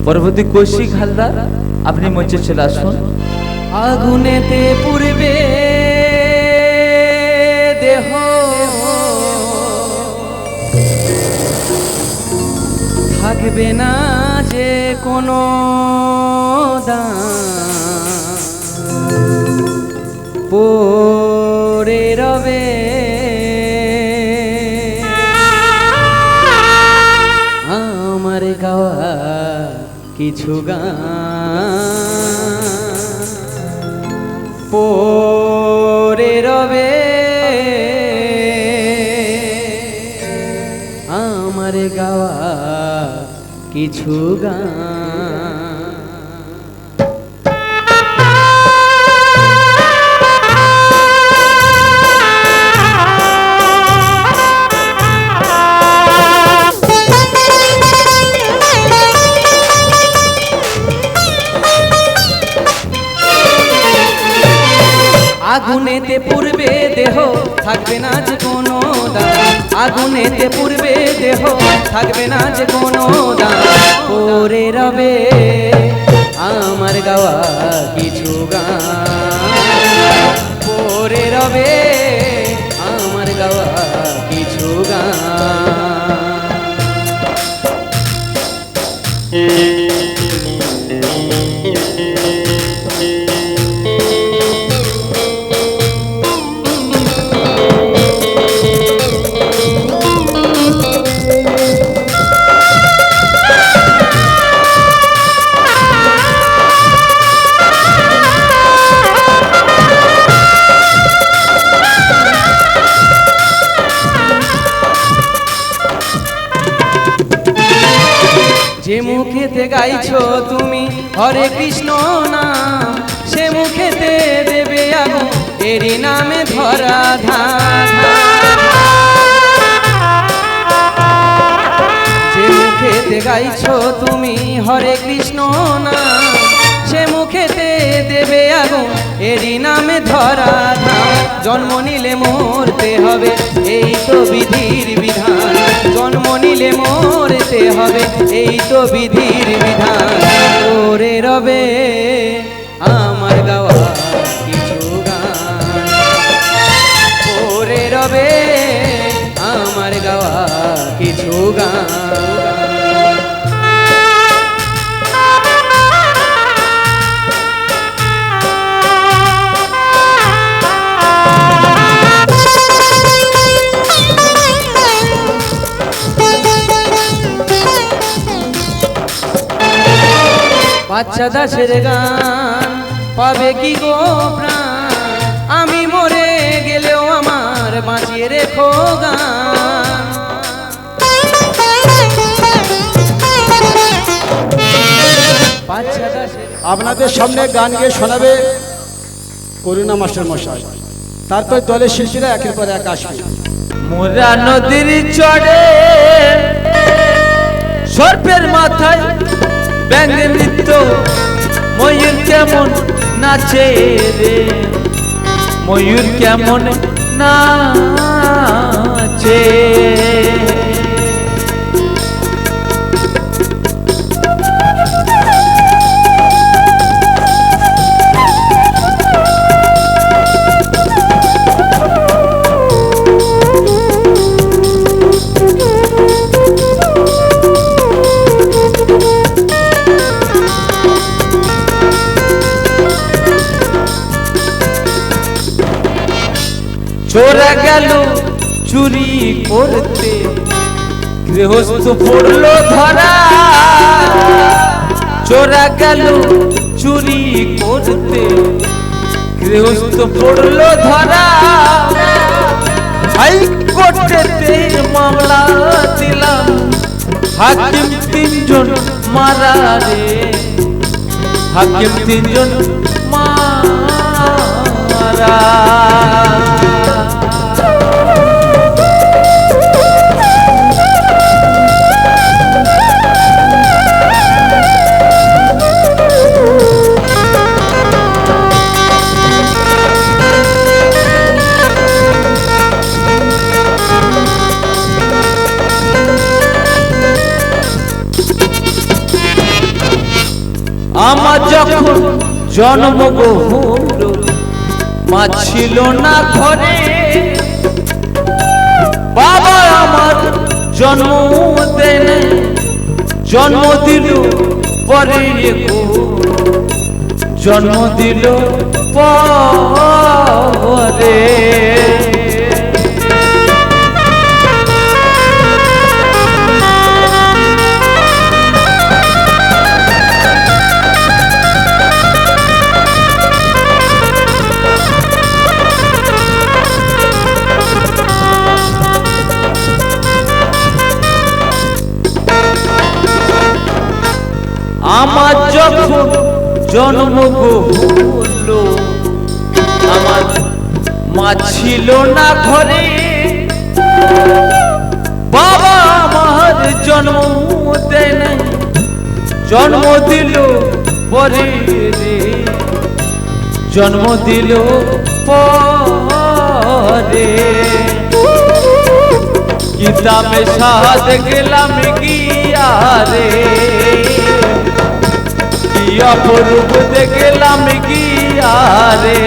পরবর্তী কৌশিক হালদার, আপনি মঞ্চে চলে আসুন। আগুনেতে পুড়বে দেহ, থাকবে না যে কোনো দাম, পড়ে রবে আমার গাওয়া কিছু গান, পড়ে রবে আমার গাওয়া কিছু গান। আগুনেতে পুড়বে দেহ, থাকবে না যে কোনো দাম, আগুনেতে পুড়বে দেহ, থাকবে না যে কোনো দাম, পড়ে রবে আমার গাওয়া কিছু গান, পড়ে রবে আমার গাওয়া কিছু গান। যে মুখেতে গাইছো তুমি হরে কৃষ্ণ নাম, সে মুখেতে দেবে আগুন, এরই নামে ধরা ধান। যে মুখেতে গাইছো তুমি হরে কৃষ্ণ নাম, সে মুখেতে দেবে আগুন, এরই নামে ধরা ধান। জন্ম নিলে মরতে হবে, এই তো বিধির বিধান, জন্ম নিলে মরতে হবে, এই তো বিধির বিধান, পড়ে রবে আমার গাওয়া কিছু গান, পড়ে রবে আমার গাওয়া কিছু গান। বাচ্চা দাসের গান পাবে কি গো প্রাণ, আমি মরে গেলেও আমার বাঁচিয়ে রেখো গান। আপনাদের সামনে গান গিয়ে শোনাবে করুণা মাস্টার মশাই, তারপর দলের শিল্পীরা একের পর এক আসবে। মোরা নদীর চড়ে সর্পের মাথায় ব্যাঙে নৃত্য, ময়ূর কেমন নাচে রে, ময়ূর কেমন নাচে। চোরা গেল চুরি করতে, গৃহস্থ পড়লো ধরা, চোরা গেল চুরি করতে, গৃহস্থ পড়লো ধরা। হাইকোর্টেতে মামলা দিলাম, হাকিম তিনজন মারা রে, হাকিম তিনজন মারা। আমার যখন জন্ম গো হলো মা ছিল না ঘরে, বাবা আমার জন্ম দেন জন্ম দিল পরে গো, জন্ম দিল পরে। আমার যখন জন্ম গো হলো আমার মা ছিল না ঘরে, বাবা আমার জন্ম দেন জন্ম দিল পরে রে, জন্ম দিল পরে। কিতাবে সাহায্য গেলাম গিয়া রে, অপরূপ দেখলাম গিয়া রে।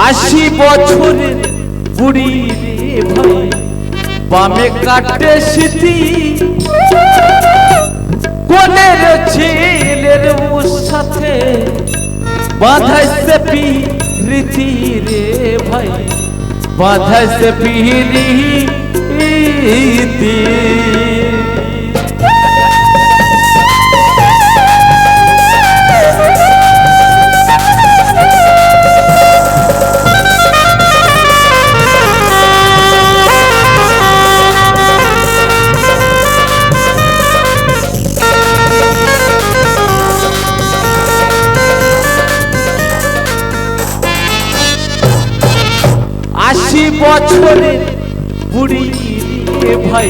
আশি বছরের বুড়ি রে ভাই বামে কাটে স্মৃতি, কোনের ছেলের সাথে বাঁধাইছে পিরিতি রে ভাই, বাঁধাইছে পিরিতি। আশি বছরের বুড়ি রে ভাই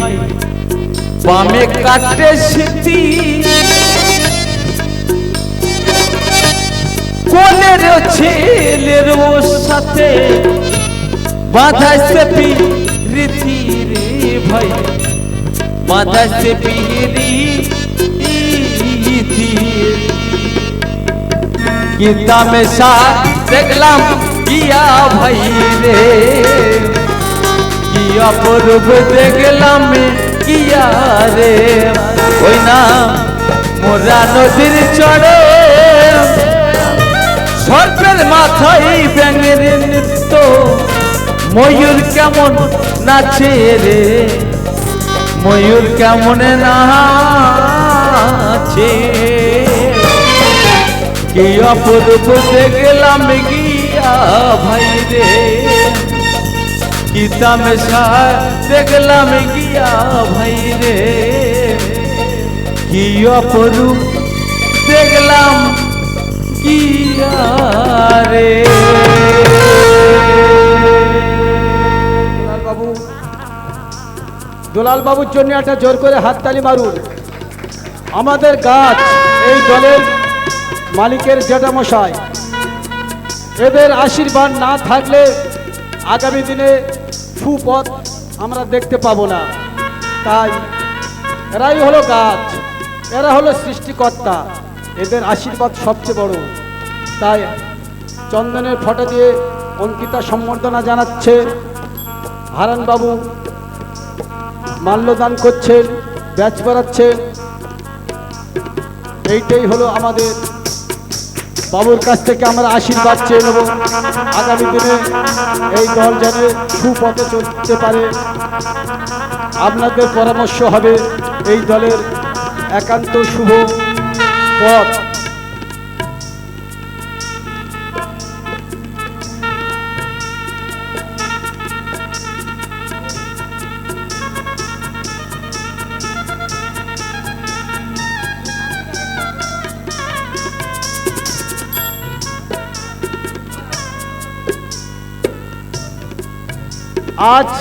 বামে কাটে স্মৃতি, কোনের ছেলের সাথে বাঁধাইছে পিরিতি রে ভাই, বাঁধাইছে পিরিতি। কিতাবে সাথ দেখলাম গিয়া ভাই রে, কি অপরূপ দেখলাম গিয়া রে। ওই না মোরা নদীর চড়ে সর্পের মাথায় ব্যাঙের নৃত্য, ময়ূর কেমন নাচে রে, ময়ূর কেমন নাচে। কি অপরূপ দেখলাম গিয়া ভাই রে, কি তামাশা দেখলাম গিয়া ভাই রে, কি অপরূপ দেখলাম গিয়া রে। দুলাল বাবুর জন্য একটা জোর করে হাততালি মারুন। আমাদের গাছ এই দলের মালিকের জেঠামশাই, এদের আশীর্বাদ না থাকলে আগামী দিনে সুপথ আমরা দেখতে পাবো না। তাই এরাই হলো গাছ, এরা হলো সৃষ্টিকর্তা, এদের আশীর্বাদ সবচেয়ে বড়। তাই চন্দনের ফটো দিয়ে অঙ্কিতা সম্বর্ধনা জানাচ্ছে, হারান বাবু মাল্যদান করছেন, ব্যাচ করাচ্ছেন। এইটাই হলো আমাদের বাবুর কাছ থেকে আমরা আশীর্বাদ চেয়ে নেব, আগামী দিনে এই দল যেন সুপথে চলতে পারে। আপনাদের পরামর্শ হবে এই দলের একান্ত শুভ পথ। আজ